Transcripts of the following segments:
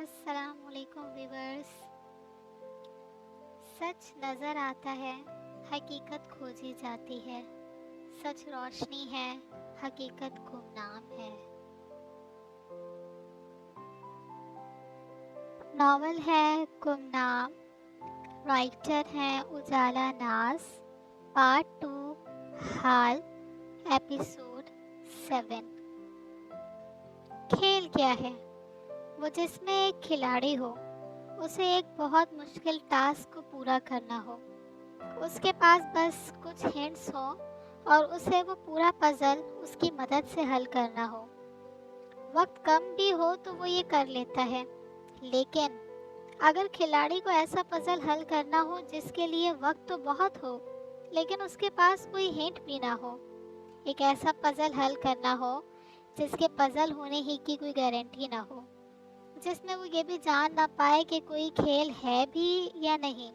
السلام علیکم ویورز. سچ نظر آتا ہے، حقیقت کھوجی جاتی ہے. سچ روشنی ہے، حقیقت گمنام ہے. ناول ہے گمنام. رائٹر ہیں اجالا ناز. پارٹ 2 حال ایپیسوڈ 7. کھیل کیا ہے؟ وہ جس میں ایک کھلاڑی ہو، اسے ایک بہت مشکل ٹاسک کو پورا کرنا ہو. اس کے پاس بس کچھ ہنٹس ہوں اور اسے وہ پورا پزل اس کی مدد سے حل کرنا ہو. وقت کم بھی ہو تو وہ یہ کر لیتا ہے. لیکن اگر کھلاڑی کو ایسا پزل حل کرنا ہو جس کے لیے وقت تو بہت ہو لیکن اس کے پاس کوئی ہنٹ بھی نہ ہو، ایک ایسا پزل حل کرنا ہو جس کے پزل ہونے ہی کی کوئی گارنٹی نہ ہو، جس میں وہ یہ بھی جان نہ پائے کہ کوئی کھیل ہے بھی یا نہیں،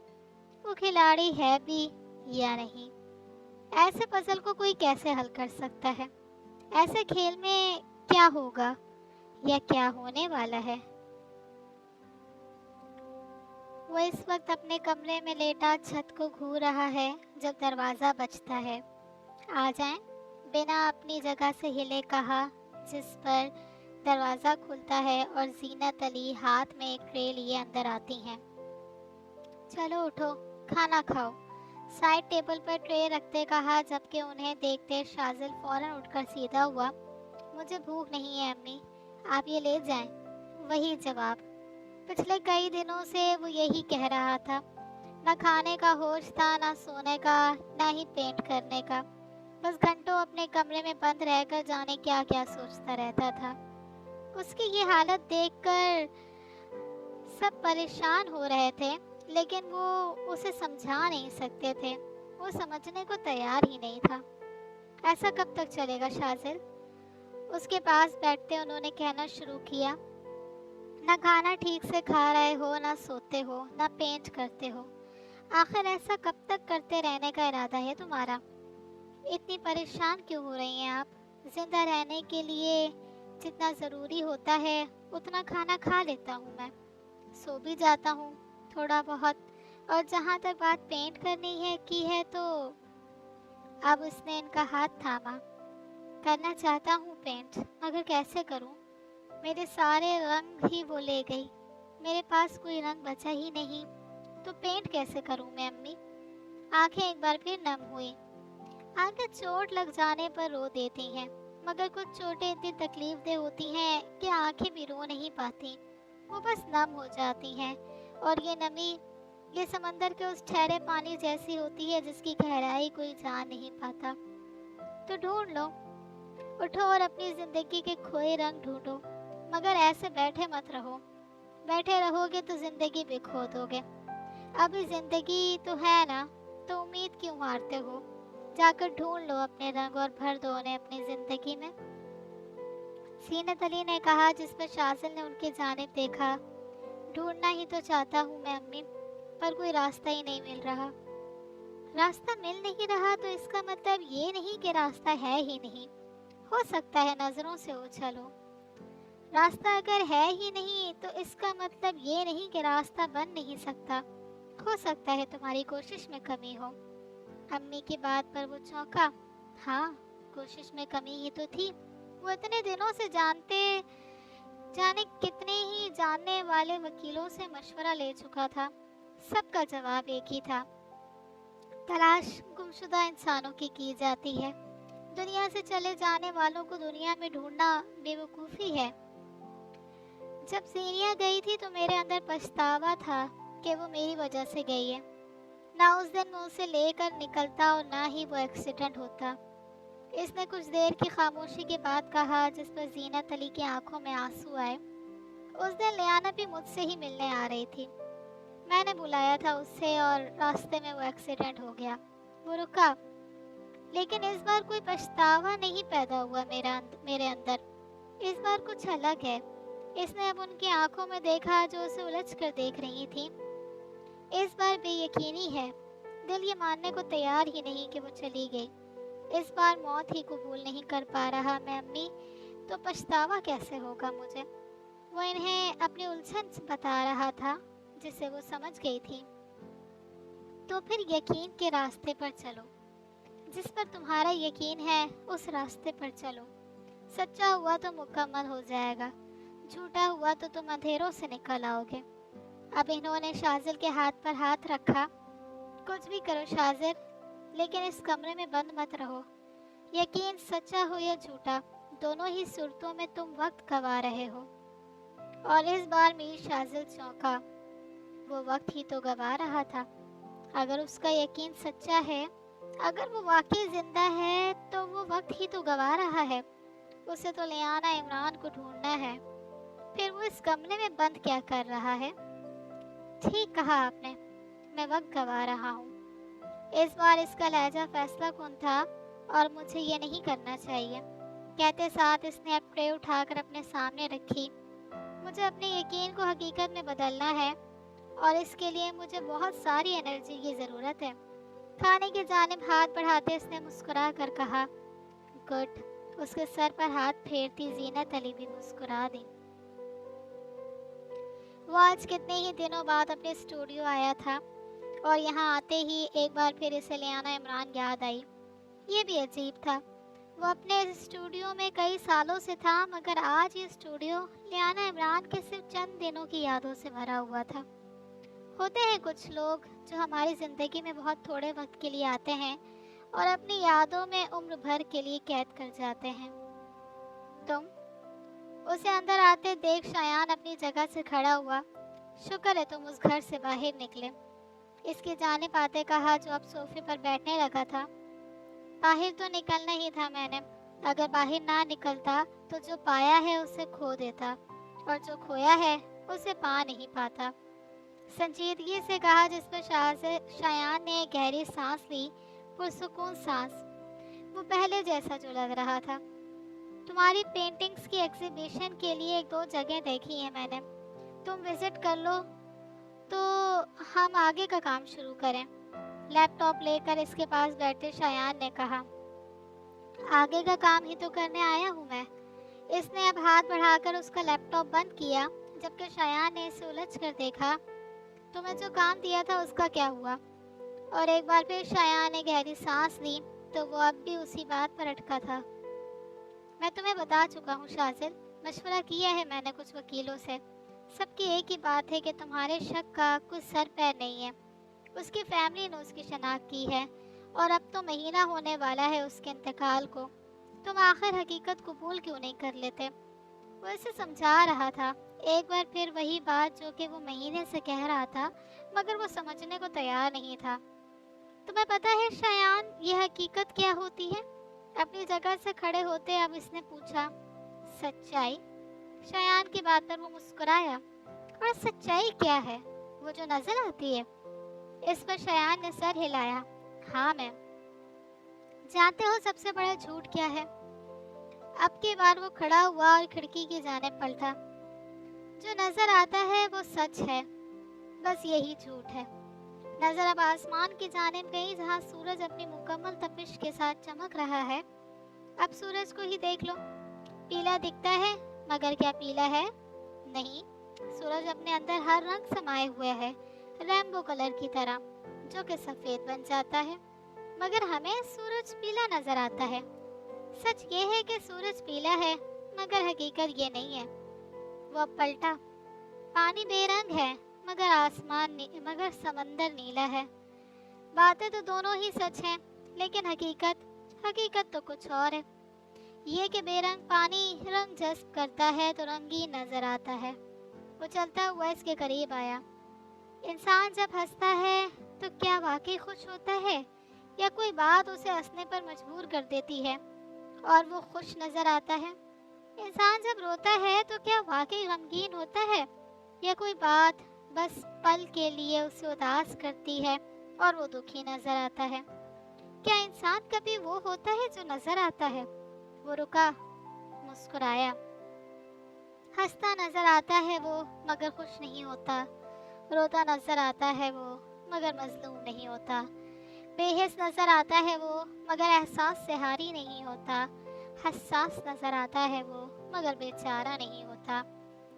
وہ کھلاڑی ہے بھی یا نہیں. ایسے پزل کو کوئی کیسے حل کر سکتا ہے؟ ایسے کھیل میں کیا ہوگا یا کیا ہونے والا ہے؟ وہ اس وقت اپنے کمرے میں لیٹا چھت کو گھور رہا ہے جب دروازہ بجتا ہے. آ جائیں، بنا اپنی جگہ سے ہلے کہا، جس پر دروازہ کھلتا ہے اور زینت علی ہاتھ میں ایک ٹرے لیے اندر آتی ہیں. چلو اٹھو، کھانا کھاؤ. سائڈ ٹیبل پر ٹرے رکھتے کہا جبکہ انہیں دیکھتے شازل فوراً اٹھ کر سیدھا ہوا. مجھے بھوک نہیں ہے امی، آپ یہ لے جائیں. وہی جواب. پچھلے کئی دنوں سے وہ یہی کہہ رہا تھا. نہ کھانے کا ہوش تھا، نہ سونے کا، نہ ہی پینٹ کرنے کا. بس گھنٹوں اپنے کمرے میں بند رہ کر جانے کیا کیا سوچتا رہتا تھا. اس کی یہ حالت دیکھ کر سب پریشان ہو رہے تھے لیکن وہ اسے سمجھا نہیں سکتے تھے. وہ سمجھنے کو تیار ہی نہیں تھا. ایسا کب تک چلے گا شازل؟ اس کے پاس بیٹھتے انہوں نے کہنا شروع کیا. نہ کھانا ٹھیک سے کھا رہے ہو، نہ سوتے ہو، نہ پینٹ کرتے ہو. آخر ایسا کب تک کرتے رہنے کا ارادہ ہے تمہارا؟ اتنی پریشان کیوں ہو رہی ہیں آپ؟ زندہ رہنے کے لیے جتنا ضروری ہوتا ہے اتنا کھانا کھا لیتا ہوں میں. سو بھی جاتا ہوں تھوڑا بہت. اور جہاں تک بات پینٹ کرنی کی ہے تو اب اس نے ان کا ہاتھ تھاما. کرنا چاہتا ہوں پینٹ، مگر کیسے کروں؟ میرے سارے رنگ ہی وہ لے گئی. میرے پاس کوئی رنگ بچا ہی نہیں. تو پینٹ کیسے کروں میں امی؟ آنکھیں ایک بار پھر نم ہوئی. آنکھیں چوٹ لگ جانے پر رو دیتی ہیں، مگر کچھ چوٹیں اتنی تکلیف دہ ہوتی ہیں کہ آنکھیں بھی رو نہیں پاتی. وہ بس نم ہو جاتی ہیں، اور یہ نمی یہ سمندر کے اس ٹھہرے پانی جیسی ہوتی ہے جس کی گہرائی کوئی جان نہیں پاتا. تو ڈھونڈ لو، اٹھو اور اپنی زندگی کے کھوئے رنگ ڈھونڈو. مگر ایسے بیٹھے مت رہو. بیٹھے رہو گے تو زندگی بھی کھو دو گے. ابھی زندگی تو ہے نا، تو امید کیوں ہارتے ہو؟ جا کر ڈھونڈ لو اپنے رنگ اور بھر دو انہیں اپنی زندگی میں. زینت علی نے کہا، جس پر شازل نے ان کی جانب دیکھا. ڈھونڈنا ہی تو چاہتا ہوں میں امی، پر کوئی راستہ ہی نہیں مل رہا. راستہ مل نہیں رہا تو اس کا مطلب یہ نہیں کہ راستہ ہے ہی نہیں. ہو سکتا ہے نظروں سے اوجھل ہو. راستہ اگر ہے ہی نہیں تو اس کا مطلب یہ نہیں کہ راستہ بن نہیں سکتا. ہو سکتا ہے تمہاری کوشش میں کمی ہو. امی کی بات پر وہ چونکا. ہاں، کوشش میں کمی ہی تو تھی. وہ اتنے دنوں سے جانے کتنے ہی جاننے والے وکیلوں سے مشورہ لے چکا تھا. سب کا جواب ایک ہی تھا. تلاش گمشدہ انسانوں کی جاتی ہے. دنیا سے چلے جانے والوں کو دنیا میں ڈھونڈنا بے وقوفی ہے. جب زینیا گئی تھی تو میرے اندر پچھتاوا تھا کہ وہ میری وجہ سے گئی ہے. نہ اس دن میں اسے لے کر نکلتا اور نہ ہی وہ ایکسیڈنٹ ہوتا. اس نے کچھ دیر کی خاموشی کے بعد کہا، جس پر زینت علی کی آنکھوں میں آنسو آئے. اس دن لیانا بھی مجھ سے ہی ملنے آ رہی تھی. میں نے بلایا تھا اسے اور راستے میں وہ ایکسیڈنٹ ہو گیا. وہ رکا. لیکن اس بار کوئی پچھتاوا نہیں پیدا ہوا میرے اندر. اس بار کچھ الگ ہے. اس نے اب ان کی آنکھوں میں دیکھا جو اسے الجھ کر دیکھ رہی تھی. اس بار بے یقینی ہے. دل یہ ماننے کو تیار ہی نہیں کہ وہ چلی گئی. اس بار موت ہی قبول نہیں کر پا رہا میں امی. تو پچھتاوا کیسے ہوگا مجھے؟ वो इन्हें अपनी उलझन बता रहा था जिसे वो समझ गई थी। तो फिर यकीन के रास्ते पर चलो, जिस पर तुम्हारा यकीन है उस रास्ते पर चलो। सच्चा हुआ तो मुकम्मल हो जाएगा, झूठा हुआ तो तुम अंधेरों से निकल आओगे। अब इन्होंने शाजिल के हाथ पर हाथ रखा। कुछ भी करो शाजिल, लेकिन इस कमरे में बंद मत रहो। यकीन सच्चा हो या झूठा, दोनों ही सूरतों में तुम वक्त गवा रहे हो। और इस बार मीर शाजिल चौंका। वो वक्त ही तो गवा रहा था। अगर उसका यकीन सच्चा है, अगर वो वाकई जिंदा है, तो वो वक्त ही तो गवा रहा है। उसे तो लियाना इमरान को ढूंढना है। फिर वो इस कमरे में बंद क्या कर रहा है? ठीक कहा आपने, मैं वक्त गवा रहा हूँ। इस बार इसका लहजा फैसला कौन था और मुझे ये नहीं करना चाहिए। कहते साथ इसने अब ट्रे उठाकर अपने सामने रखी। मुझे अपने यकीन को हकीकत में बदलना है और इसके लिए मुझे बहुत सारी एनर्जी की ज़रूरत है। खाने की जानिब हाथ बढ़ाते इसने मुस्कुरा कर कहा, गुड। उसके सर पर हाथ फेरती जीनत अली भी मुस्कुरा दी। वो आज कितने ही दिनों बाद अपने स्टूडियो आया था और यहाँ आते ही एक बार फिर इसे लियाना इमरान याद आई। ये भी अजीब था, वो अपने स्टूडियो में कई सालों से था, मगर आज ये स्टूडियो लियाना इमरान के सिर्फ चंद दिनों की यादों से भरा हुआ था। होते हैं कुछ लोग जो हमारी ज़िंदगी में बहुत थोड़े वक्त के लिए आते हैं और अपनी यादों में उम्र भर के लिए कैद कर जाते हैं। तुम? उसे अंदर आते देख शायान अपनी जगह से खड़ा हुआ। शुक्र है तुम उस घर से बाहर निकले, इसकी जानिब आते कहा जो अब सोफे पर बैठने लगा था। बाहर तो निकलना ही था मैंने। अगर बाहर ना निकलता तो जो पाया है उसे खो देता और जो खोया है उसे पा नहीं पाता। संजीदगी से कहा, जिस पर शायान ने गहरी सांस ली, पुरसुकून सांस। वो पहले जैसा जो लग रहा था। तुम्हारी पेंटिंग्स की एग्जीबिशन के लिए 1-2 जगह देखी है मैंने, तुम विजिट कर लो तो हम आगे का काम शुरू करें। लैपटॉप लेकर इसके पास बैठे शायान ने कहा, आगे का काम ही तो करने आया हूँ मैं। इसने अब हाथ बढ़ाकर उसका लैपटॉप बंद किया, जबकि शायान ने इसे उलझ कर देखा। तुम्हें जो काम दिया था उसका क्या हुआ? और एक बार फिर शायान ने गहरी सांस ली, तो वो अब भी उसी बात पर अटका था। मैं तुम्हें बता चुका हूँ शाजिल, मशवरा किया है मैंने कुछ वकीलों से। सबकी एक ही बात है कि तुम्हारे शक का कुछ सर पैर नहीं है। उसकी फैमिली ने उसकी शनाख्त की है और अब तो महीना होने वाला है उसके इंतकाल को। तुम आखिर हकीकत कबूल क्यों नहीं कर लेते? वो इसे समझा रहा था, एक बार फिर वही बात जो कि वो महीने से कह रहा था, मगर वो समझने को तैयार नहीं था। तुम्हें पता है शायान, ये हकीकत क्या होती है? अपनी जगह से खड़े होते अब इसने पूछा। सच्चाई? शायान की बात पर वो मुस्कुराया। और सच्चाई क्या है? वो जो नजर आती है? इस पर शायान ने सर हिलाया। हाँ मैम। जानते हो सबसे बड़ा झूठ क्या है? अब की बार वो खड़ा हुआ और खिड़की की जानिब पलटा। जो नजर आता है वो सच है, बस यही झूठ है। नजर अब आसमान की जानिब गई, जहाँ सूरज अपनी मुकम्मल तपिश के साथ चमक रहा है। अब सूरज को ही देख लो, पीला दिखता है, मगर क्या पीला है? नहीं, सूरज अपने अंदर हर रंग समाये हुए है, रेनबो कलर की तरह, जो कि सफेद बन जाता है, मगर हमें सूरज पीला नजर आता है। सच ये है कि सूरज पीला है, मगर हकीकत ये नहीं है। वो अब पलटा। पानी बेरंग है, मगर समंदर नीला है। बातें तो दोनों ही सच हैं, लेकिन हकीकत तो कुछ और है। ये कि बेरंग पानी रंग जज्ब करता है तो रंगीन नजर आता है। वो चलता हुआ इसके करीब आया। इंसान जब हंसता है तो क्या वाकई खुश होता है, या कोई बात उसे हंसने पर मजबूर कर देती है और वो खुश नजर आता है? इंसान जब रोता है तो क्या वाकई गमगीन होता है, या कोई बात बस पल के लिए उसे उदास करती है और वो दुखी नजर आता है? क्या इंसान कभी वो होता है जो नजर आता है? वो रुका, मुस्कुराया। हंसता नजर आता है वो, मगर खुश नहीं होता। रोता नजर आता है वो, मगर मजलूम नहीं होता। बेहिस नजर आता है वो, मगर एहसास से हारी नहीं होता। हसास नजर आता है वो, मगर बेचारा नहीं होता।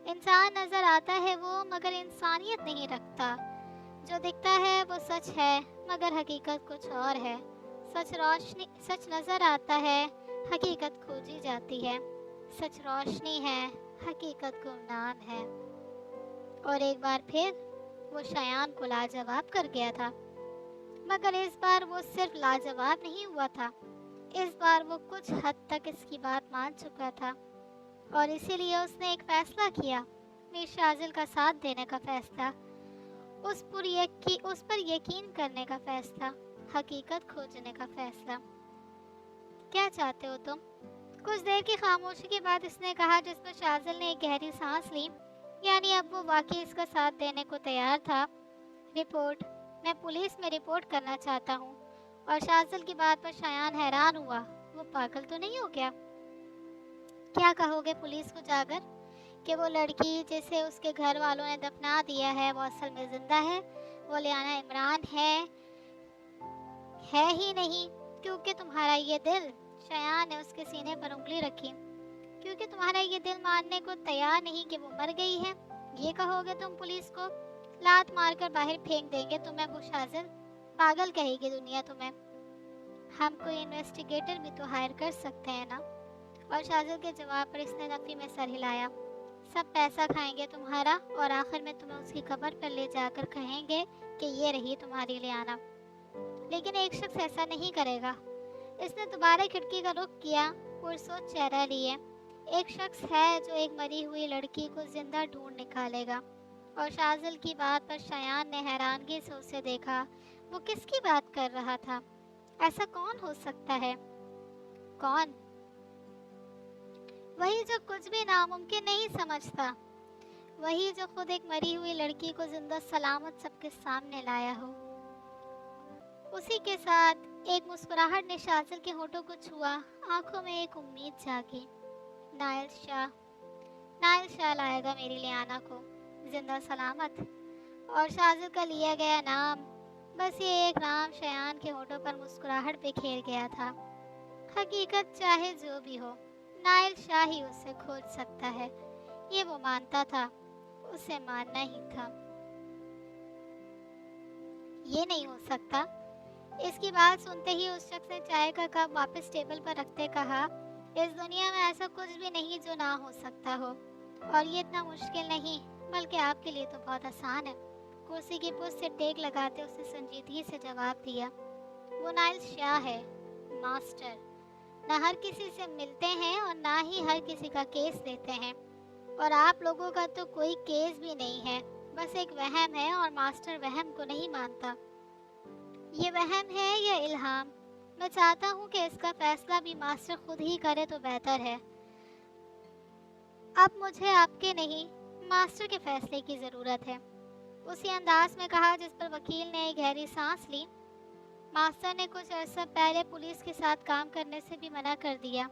انسان نظر آتا ہے وہ مگر انسانیت نہیں رکھتا، جو دکھتا ہے وہ سچ ہے مگر حقیقت کچھ اور ہے، سچ نظر آتا ہے، حقیقت کھوجی جاتی ہے، سچ روشنی ہے، حقیقت گمنام ہے۔ اور ایک بار پھر وہ شایان کو لاجواب کر گیا تھا، مگر اس بار وہ صرف لاجواب نہیں ہوا تھا، اس بار وہ کچھ حد تک اس کی بات مان چکا تھا، اور اسی لیے اس نے ایک فیصلہ کیا، میر شاذل کا ساتھ دینے کا فیصلہ، اس پر یقین کرنے کا فیصلہ، حقیقت کھوجنے کا فیصلہ۔ کیا چاہتے ہو تم؟ کچھ دیر کی خاموشی کے بعد اس نے کہا، جس پر شاذل نے ایک گہری سانس لی، یعنی اب وہ واقعی اس کا ساتھ دینے کو تیار تھا۔ رپورٹ، میں پولیس میں رپورٹ کرنا چاہتا ہوں۔ اور شاذل کی بات پر شایان حیران ہوا، وہ پاگل تو نہیں ہو گیا؟ کیا کہو گے پولیس کو جا کر کہ وہ لڑکی جسے اس کے گھر والوں نے دفنا دیا ہے وہ اصل میں زندہ ہے، وہ لیانا عمران ہے ہی نہیں، کیونکہ تمہارا یہ دل، شایان نے اس کے سینے پر انگلی رکھی، کیونکہ تمہارا یہ دل ماننے کو تیار نہیں کہ وہ مر گئی ہے؟ یہ کہو گے تم پولیس کو؟ لات مار کر باہر پھینک دیں گے تمہیں وہ شاذل، پاگل کہے گی دنیا تمہیں۔ ہم کوئی انویسٹیگیٹر بھی تو ہائر کر سکتے ہیں نا؟ اور شاذل کے جواب پر اس نے نفی میں سر ہلایا۔ سب پیسہ کھائیں گے تمہارا، اور آخر میں تمہیں اس کی قبر پر لے جا کر کہیں گے کہ یہ رہی تمہاری لیانا۔ لیکن ایک شخص ایسا نہیں کرے گا۔ اس نے دوبارہ کھڑکی کا رخ کیا، پرسوچ چہرہ لیے۔ ایک شخص ہے جو ایک مری ہوئی لڑکی کو زندہ ڈھونڈ نکالے گا۔ اور شاذل کی بات پر شایان نے حیرانگی سے اسے دیکھا۔ وہ کس کی بات کر رہا تھا؟ ایسا کون ہو سکتا ہے؟ کون؟ وہی جو کچھ بھی ناممکن نہیں سمجھتا، وہی جو خود ایک مری ہوئی لڑکی کو زندہ سلامت سب کے سامنے لایا ہو۔ اسی کے ساتھ ایک مسکراہٹ نے شاذل کے ہونٹوں کو چھوا، آنکھوں میں ایک امید جاگی۔ نائل شاہ لائے گا میری لیانا کو زندہ سلامت، اور شاذل کا لیا گیا نام، بس یہ ایک نام شایان کے ہونٹوں پر مسکراہٹ بکھیر گیا تھا۔ حقیقت چاہے جو بھی ہو، نائل شاہ ہی اسے کھوج سکتا ہے، یہ وہ مانتا تھا، اسے ماننا ہی تھا۔ یہ نہیں ہو سکتا۔ اس کی بات سنتے ہی اس شخص نے چائے کا کپ واپس ٹیبل پر رکھتے کہا، اس دنیا میں ایسا کچھ بھی نہیں جو نہ ہو سکتا ہو، اور یہ اتنا مشکل نہیں، بلکہ آپ کے لیے تو بہت آسان ہے۔ کرسی کی پشت سے ٹیک لگاتے اس نے سنجیدگی سے جواب دیا، وہ نائل شاہ ہے، ماسٹر، نہ ہر کسی سے ملتے ہیں اور نہ ہی ہر کسی کا کیس لیتے ہیں، اور آپ لوگوں کا تو کوئی کیس بھی نہیں ہے، بس ایک وہم ہے، اور ماسٹر وہم کو نہیں مانتا۔ یہ وہم ہے یا الہام؟ میں چاہتا ہوں کہ اس کا فیصلہ بھی ماسٹر خود ہی کرے تو بہتر ہے۔ اب مجھے آپ کے نہیں، ماسٹر کے فیصلے کی ضرورت ہے، اسی انداز میں کہا جس پر وکیل نے ایک گہری سانس لی۔ ماسٹر نے کچھ عرصہ پہلے پولیس کے ساتھ کام کرنے سے بھی منع کر دیا۔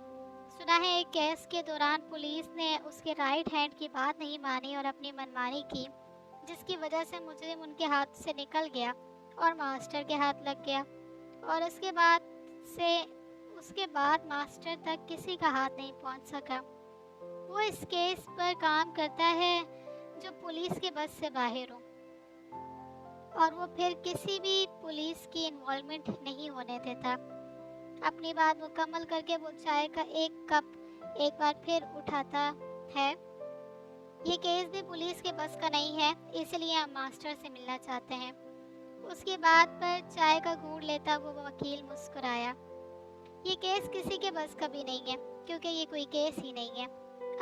سنا ہے ایک کیس کے دوران پولیس نے اس کے رائٹ ہینڈ کی بات نہیں مانی اور اپنی منمانی کی، جس کی وجہ سے مجرم ان کے ہاتھ سے نکل گیا اور ماسٹر کے ہاتھ لگ گیا، اور اس کے بعد ماسٹر تک کسی کا ہاتھ نہیں پہنچ سکا۔ وہ اس کیس پر کام کرتا ہے جو پولیس کے بس سے باہر ہو، اور وہ پھر کسی بھی پولیس کی انوالومنٹ نہیں ہونے دیتا۔ اپنی بات مکمل کر کے وہ چائے کا ایک کپ ایک بار پھر اٹھاتا ہے، یہ کیس بھی پولیس کے بس کا نہیں ہے، اس لیے ہم ماسٹر سے ملنا چاہتے ہیں۔ اس کی بات پر چائے کا گھونٹ لیتا وہ وکیل مسکرایا، یہ کیس کسی کے بس کا بھی نہیں ہے، کیونکہ یہ کوئی کیس ہی نہیں ہے۔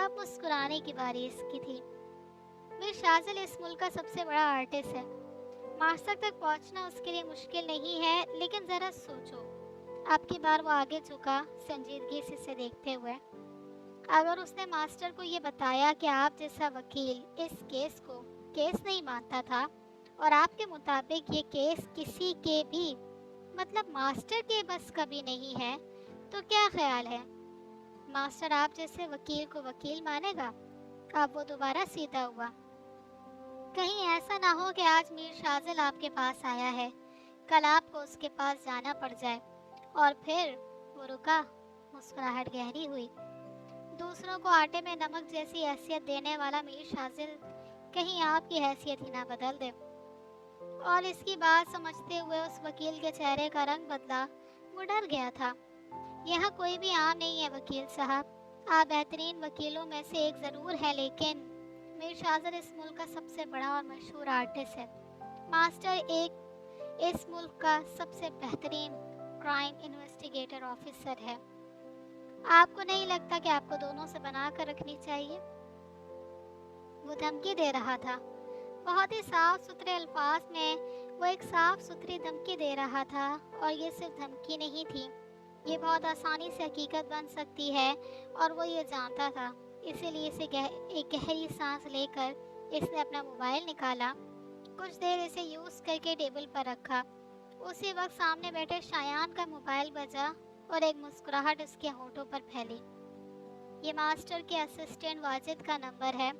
اب مسکرانے کی باری اس کی تھی۔ میر شاذل اس ملک کا سب سے بڑا آرٹسٹ ہے، ماسٹر تک پہنچنا اس کے لیے مشکل نہیں ہے، لیکن ذرا سوچو۔ اب کی بار وہ آگے جھکا، سنجیدگی سے اسے دیکھتے ہوئے۔ اگر اس نے ماسٹر کو یہ بتایا کہ آپ جیسا وکیل اس کیس کو کیس نہیں مانتا تھا، اور آپ کے مطابق یہ کیس کسی کے بھی مطلب ماسٹر کے بس کا بھی نہیں ہے، تو کیا خیال ہے ماسٹر آپ جیسے وکیل کو وکیل مانے گا؟ اب وہ دوبارہ سیدھا ہوا۔ کہیں ایسا نہ ہو کہ آج میر شاذل آپ کے پاس آیا ہے، کل آپ کو اس کے پاس جانا پڑ جائے۔ اور پھر وہ رکا، مسکراہٹ گہری ہوئی۔ दूसरों को आटे में नमक जैसी हैसियत देने वाला मीर शाजिल कहीं आपकी हैसियत ही ना बदल दे। और इसकी बात समझते हुए उस वकील के चेहरे का रंग बदला। वो डर गया था। यहाँ कोई भी आम नहीं है वकील साहब, आप बेहतरीन वकीलों में से एक ज़रूर है, लेकिन मीर शाजिल इस मुल्क का सबसे बड़ा और मशहूर आर्टिस्ट है। मास्टर एक इस मुल्क का सबसे बेहतरीन क्राइम इन्वेस्टिगेटर ऑफिसर है। आपको नहीं लगता कि आपको दोनों से बना कर रखनी चाहिए? वो धमकी दे रहा था। बहुत ही साफ सुथरे अल्फाज में वो एक साफ सुथरी धमकी दे रहा था। और ये सिर्फ धमकी नहीं थी, ये बहुत आसानी से हकीकत बन सकती है और वो ये जानता था। इसीलिए एक गहरी सांस लेकर इसने अपना मोबाइल निकाला, कुछ देर इसे यूज़ करके टेबल पर रखा। उसी वक्त सामने बैठे शायान का मोबाइल बजा और एक मुस्कुराहट उसके होठों पर फैली। ये मास्टर के असिस्टेंट वाजिद का नंबर है,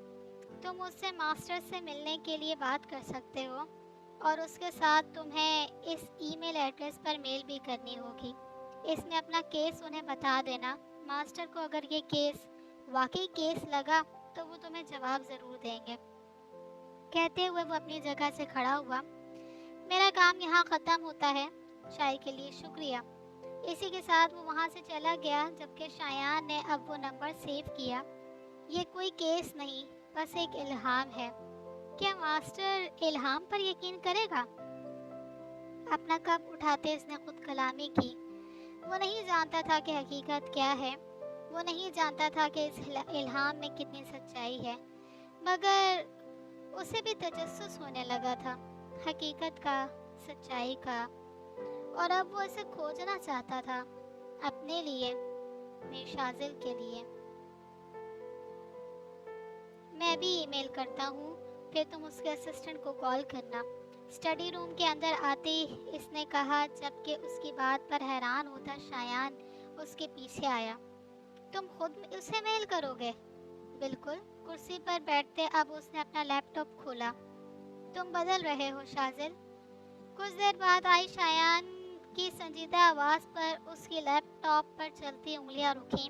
तुम उससे मास्टर से मिलने के लिए बात कर सकते हो और उसके साथ तुम्हें इस ईमेल एड्रेस पर मेल भी करनी होगी। इसमें अपना केस उन्हें बता देना। मास्टर को अगर ये केस वाकई केस लगा तो वो तुम्हें जवाब ज़रूर देंगे। कहते हुए वो अपनी जगह से खड़ा हुआ। मेरा काम यहाँ ख़त्म होता है, चाय के लिए शुक्रिया। इसी के साथ वो वहाँ से चला गया, जबकि शायान ने अब वो नंबर सेव किया। ये कोई केस नहीं, बस एक इल्हाम है। क्या मास्टर इल्हाम पर यकीन करेगा? अपना कप उठाते उसने खुद कलामी की। वो नहीं जानता था कि हकीकत क्या है, वो नहीं जानता था कि इस इल्हाम में कितनी सच्चाई है, मगर उसे भी तजस्सुस होने लगा था हकीकत का, सच्चाई का। और अब वो इसे खोजना चाहता था, अपने लिए, मीर शाजिल के लिए। मैं भी ईमेल करता हूँ, फिर तुम उसके असिस्टेंट को कॉल करना। स्टडी रूम के अंदर आते ही इसने कहा, जबकि उसकी बात पर हैरान होता शायान उसके पीछे आया। तुम खुद उसे मेल करोगे? बिल्कुल। कुर्सी पर बैठते अब उसने अपना लैपटॉप खोला। तुम बदल रहे हो शाजिल। कुछ देर बाद आई शायान की संजीदा आवाज़ पर उसकी लैपटॉप पर चलती उंगलियां रुकीं।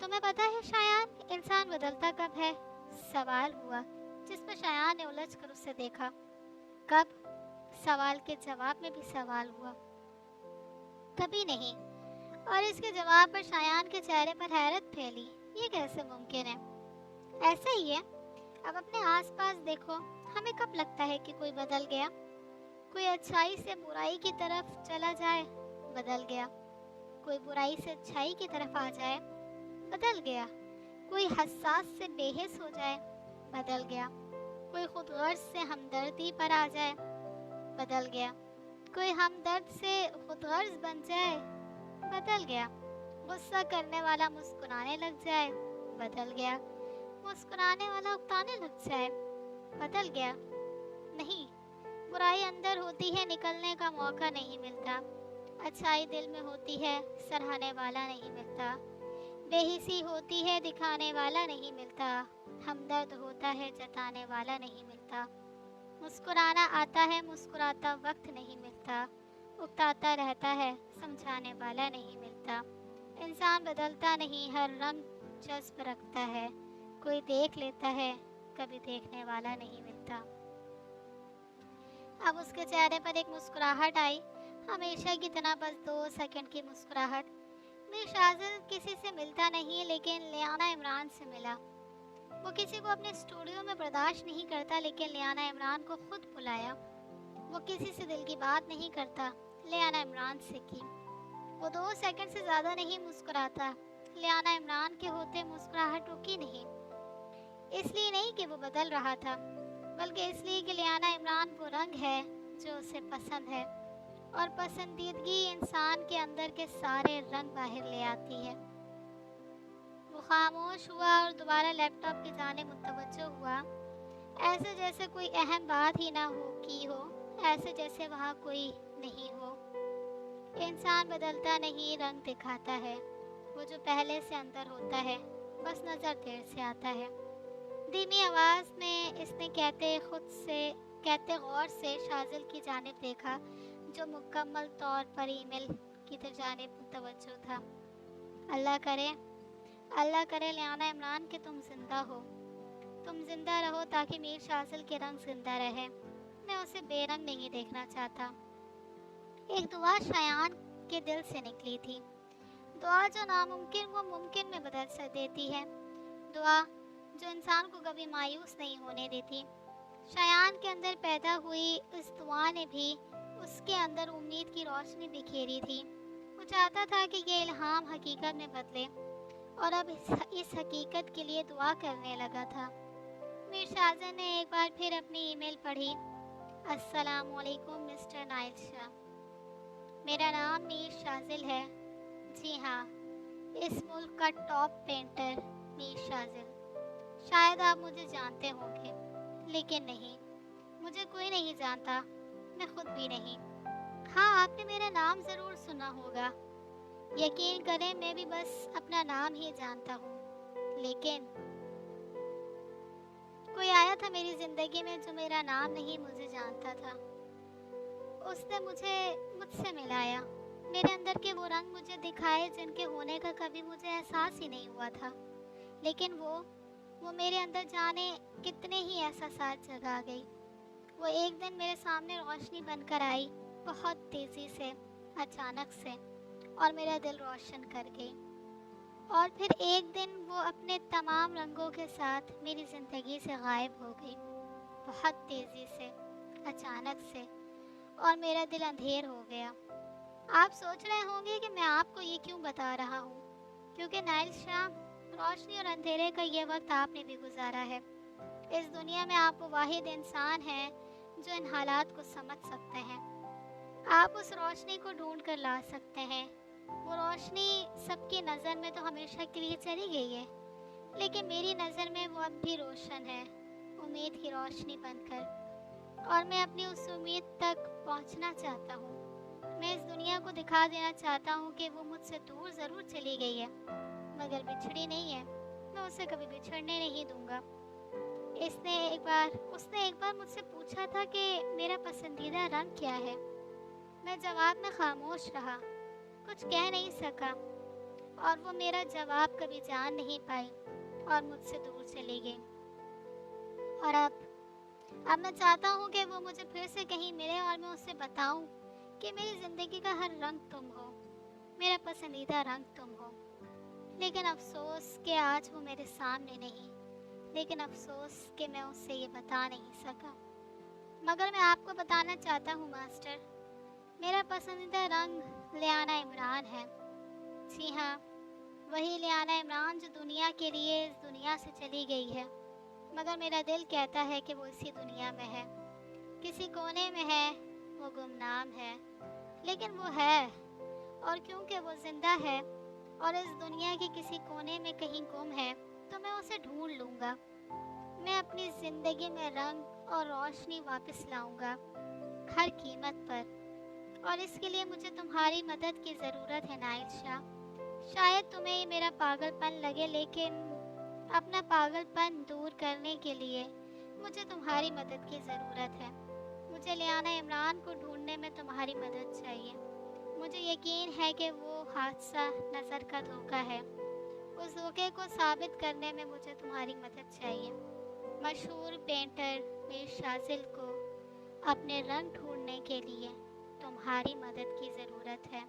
तुम्हें पता है शायान, इंसान बदलता कब है? सवाल हुआ, जिस पर शायान ने उलझ कर उसे देखा। कब? सवाल के जवाब में भी सवाल हुआ। कभी नहीं। और इसके जवाब पर शायान के चेहरे पर हैरत फैली। ये कैसे मुमकिन है? ऐसा ही है। अब अपने आसपास देखो, हमें कब लगता है कि कोई बदल गया? कोई अच्छाई से बुराई की तरफ चला जाए, बदल गया। कोई बुराई से अच्छाई की तरफ आ जाए, बदल गया। कोई हसास से बेहिस हो जाए, बदल गया। कोई खुदगर्ज से हमदर्दी पर आ जाए, बदल गया। कोई हमदर्द से खुदगर्ज बन जाए, बदल गया। गुस्सा करने वाला मुस्कुराने लग जाए, बदल गया। मुस्कुराने वाला उकताने लग जाए, बदल गया। नहीं, बुराई अंदर होती है, निकलने का मौका नहीं मिलता। अच्छाई दिल में होती है, सराहने वाला नहीं मिलता। बेहिसी होती है, दिखाने वाला नहीं मिलता। हमदर्द होता है, जताने वाला नहीं मिलता। मुस्कुराना आता है, मुस्कुराता वक्त नहीं मिलता। उकताता रहता है, समझाने वाला नहीं मिलता। इंसान बदलता नहीं, हर रंग जज्ब रखता है। कोई देख लेता है, कभी देखने वाला नहीं मिलता। अब उसके चेहरे पर एक मुस्कुराहट आई, हमेशा की तरह, बस 2 सेकंड की मुस्कुराहट। मीर शाजिल किसी से मिलता नहीं, लेकिन लियाना इमरान से मिला। वो किसी को अपने स्टूडियो में बर्दाश्त नहीं करता, लेकिन लियाना इमरान को खुद बुलाया। वो किसी से दिल की बात नहीं करता, लियाना इमरान से की। वो 2 सेकंड से ज़्यादा नहीं मुस्कुराता, लियाना इमरान के होते मुस्कुराहट रुकी नहीं। इसलिए नहीं कि वो बदल रहा था, बल्कि इसलिए कि लियाना इमरान वो रंग है जो उसे पसंद है, और पसंदीदगी इंसान के अंदर के सारे रंग बाहर ले आती है। वो खामोश हुआ और दोबारा लैपटॉप की जाने मुतवज्जो हुआ, ऐसे जैसे कोई अहम बात ही ना हो की हो, ऐसे जैसे वहाँ कोई नहीं हो। इंसान बदलता नहीं, रंग दिखाता है। वो जो पहले से अंदर होता है, बस नज़र देर से आता है। धीमी आवाज़ में इसने कहते गौर से शाजिल की जानिब देखा, जो मुकम्मल तौर पर ईमेल की जानिब मुतवज्जो था। अल्लाह करे اللہ کرے लियाना इमरान कि तुम जिंदा हो, तुम जिंदा रहो ताकि मीर शाजिल के रंग जिंदा रहे। मैं उसे बेरंग नहीं देखना चाहता। एक दुआ शायान के दिल से निकली थी, दुआ जो नामुमकिन को मुमकिन में बदल देती है, दुआ जो इंसान को कभी मायूस नहीं होने देती। शायान के अंदर पैदा हुई इस दुआ ने भी उसके अंदर उम्मीद की रोशनी बिखेरी थी। वो चाहता था कि ये इल्हाम हकीकत में बदले और अब इस हकीकत के लिए दुआ करने लगा था। मीर शाजिल ने एक बार फिर अपनी ईमेल पढ़ी। अस्सलामुअलैकुम मिस्टर नाइल शाह, मेरा नाम मीर शाजिल है। जी हाँ, इस मुल्क का टॉप पेंटर मीर शाजिल। शायद आप मुझे जानते होंगे, लेकिन नहीं, मुझे कोई नहीं जानता, मैं खुद भी नहीं। हाँ, आपने मेरा नाम ज़रूर सुना होगा। यकीन करें, मैं भी बस अपना नाम ही जानता हूँ। लेकिन कोई आया था मेरी ज़िंदगी में जो मेरा नाम नहीं मुझे जानता था। उसने मुझसे मिलाया, मेरे अंदर के वो रंग मुझे दिखाए जिनके होने का कभी मुझे एहसास ही नहीं हुआ था। लेकिन वो मेरे अंदर जाने कितने ही एहसास जगा गई। वो एक दिन मेरे सामने रोशनी बनकर आई, बहुत तेज़ी से, अचानक से, और मेरा दिल रोशन कर गई। और फिर एक दिन वो अपने तमाम रंगों के साथ मेरी ज़िंदगी से गायब हो गई, बहुत तेज़ी से, अचानक से, और मेरा दिल अंधेर हो गया। आप सोच रहे होंगे कि मैं आपको ये क्यों बता रहा हूँ, क्योंकि नाइल शाह, रोशनी और अंधेरे का ये वक्त आपने भी गुजारा है। इस दुनिया में आप वो वाहिद इंसान हैं जो इन हालात को समझ सकते हैं। आप उस रोशनी को ढूंढ कर ला सकते हैं। वो रोशनी सबकी नज़र में तो हमेशा के लिए चली गई है, लेकिन मेरी नज़र में वो अब भी रोशन है, उम्मीद की रोशनी बनकर। और मैं अपनी उस उम्मीद तक पहुंचना चाहता हूँ। मैं इस दुनिया को दिखा देना चाहता हूँ कि वो मुझसे दूर ज़रूर चली गई है, मगर बिछड़ी नहीं है। मैं उसे कभी बिछड़ने नहीं दूंगा। उसने एक बार मुझसे पूछा था कि मेरा पसंदीदा रंग क्या है। मैं जवाब में खामोश रहा, कुछ कह नहीं सका, और वो मेरा जवाब कभी जान नहीं पाई और मुझसे दूर चली गई। और अब मैं चाहता हूँ कि वो मुझे फिर से कहीं मिले और मैं उससे बताऊँ कि मेरी ज़िंदगी का हर रंग तुम हो, मेरा पसंदीदा रंग तुम हो। लेकिन अफसोस कि आज वो मेरे सामने नहीं, लेकिन अफसोस कि मैं उससे ये बता नहीं सका। मगर मैं आपको बताना चाहता हूँ मास्टर, मेरा पसंदीदा रंग लियाना इमरान है। जी हाँ, वही लियाना इमरान जो दुनिया के लिए इस दुनिया से चली गई है, मगर मेरा दिल कहता है कि वो इसी दुनिया में है, किसी कोने में है, वो गुमनाम है, लेकिन वो है। और क्योंकि वो ज़िंदा है और इस दुनिया के किसी कोने में कहीं गुम है, तो मैं उसे ढूंढ लूँगा। मैं अपनी ज़िंदगी में रंग और रोशनी वापस लाऊँगा, हर कीमत पर। और इसके लिए मुझे तुम्हारी मदद की ज़रूरत है नाइल शाह। शायद तुम्हें ये मेरा पागलपन लगे, लेकिन अपना पागलपन दूर करने के लिए मुझे तुम्हारी मदद की ज़रूरत है। मुझे लियाना इमरान को ढूंढने में तुम्हारी मदद चाहिए। मुझे यकीन है कि वो हादसा नज़र का धोखा है। उस धोखे को साबित करने में मुझे तुम्हारी मदद चाहिए। मशहूर पेंटर मीर शाजिल को अपने रंग ढूंढने के लिए तुम्हारी मदद की ज़रूरत है।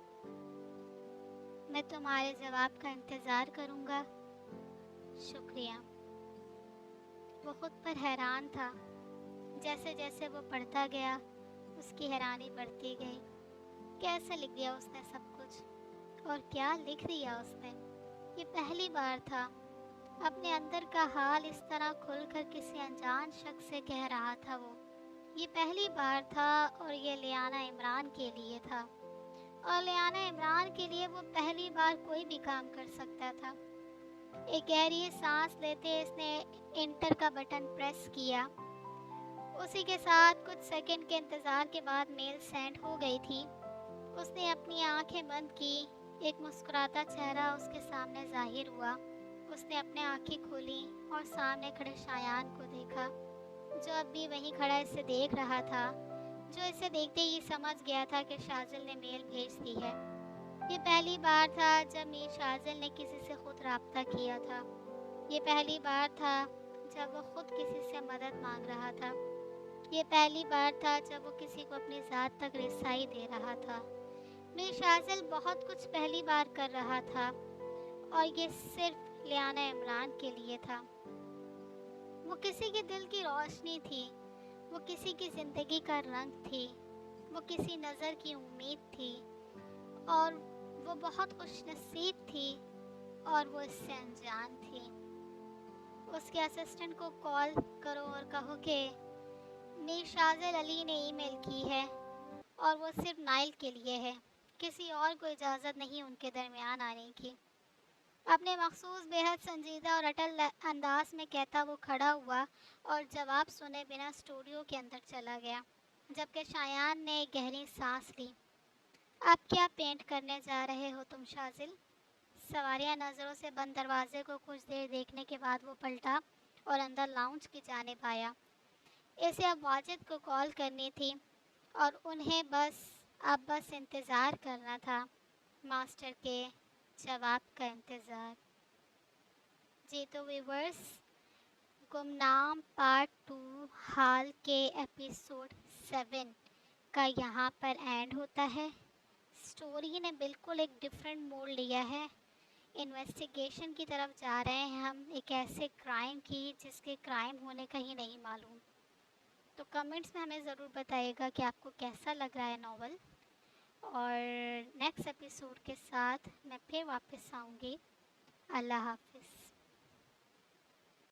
मैं तुम्हारे जवाब का इंतज़ार करूँगा। शुक्रिया। वो खुद पर हैरान था। जैसे जैसे वो पढ़ता गया, उसकी हैरानी बढ़ती गई। कैसे लिख दिया उसने सब कुछ, और क्या लिख दिया उसने। ये पहली बार था अपने अंदर का हाल इस तरह खुलकर किसी अनजान शख्स से कह रहा था वो। ये पहली बार था और ये लियाना इमरान के लिए था। और लियाना इमरान के लिए वो पहली बार कोई भी काम कर सकता था। एक गहरी सांस लेते इसने इंटर का बटन प्रेस किया। उसी के साथ कुछ सेकंड के इंतज़ार के बाद मेल सेंड हो गई थी। उसने अपनी आंखें बंद की। एक मुस्कुराता चेहरा उसके सामने जाहिर हुआ। उसने अपनी आंखें खोली और सामने खड़े शायान को देखा, जो अब भी वहीं खड़ा इसे देख रहा था, जो इसे देखते ही समझ गया था कि शाजिल ने मेल भेज दी है। ये पहली बार था जब मीर शाजिल ने किसी से खुद رابطہ کیا تھا۔ یہ پہلی بار تھا جب وہ خود کسی سے مدد مانگ رہا تھا۔ یہ پہلی بار تھا جب وہ کسی کو اپنی ذات تک رسائی دے رہا تھا۔ میر شاذل بہت کچھ پہلی بار کر رہا تھا، اور یہ صرف لیانا عمران کے لیے تھا۔ وہ کسی کے دل کی روشنی تھی، وہ کسی کی زندگی کا رنگ تھی، وہ کسی نظر کی امید تھی، اور وہ بہت خوش نصیب تھی، اور وہ اس سے انجان تھی۔ اس کے اسسٹنٹ کو کال کرو اور کہو کہ میر شاذل علی نے ای میل کی ہے اور وہ صرف نائل کے لیے ہے، کسی اور کو اجازت نہیں ان کے درمیان آنے کی۔ اپنے مخصوص بے حد سنجیدہ اور اٹل انداز میں کہتا وہ کھڑا ہوا اور جواب سنے بنا اسٹوڈیو کے اندر چلا گیا، جبکہ شایان نے ایک گہری سانس لی۔ اب کیا پینٹ کرنے جا رہے ہو تم شاذل؟ سواریہ نظروں سے بند دروازے کو کچھ دیر دیکھنے کے بعد وہ پلٹا اور اندر لاؤنج کی جانب آیا۔ اسے اب واجد کو کال کرنی تھی اور انہیں اب بس انتظار کرنا تھا، ماسٹر کے جواب کا انتظار۔ جی تو ویورز، گمنام پارٹ 2 حال کے ایپیسوڈ 7 کا یہاں پر اینڈ ہوتا ہے۔ سٹوری نے بالکل ایک ڈیفرنٹ موڈ لیا ہے۔ انویسٹیگیشن کی طرف جا رہے ہیں ہم، ایک ایسے کرائم کی جس کے کرائم ہونے کا ہی نہیں معلوم۔ تو کمنٹس میں ہمیں ضرور بتائیے گا کہ آپ کو کیسا لگ رہا ہے ناول، اور نیکسٹ ایپیسوڈ کے ساتھ میں پھر واپس آؤں گی۔ اللہ حافظ۔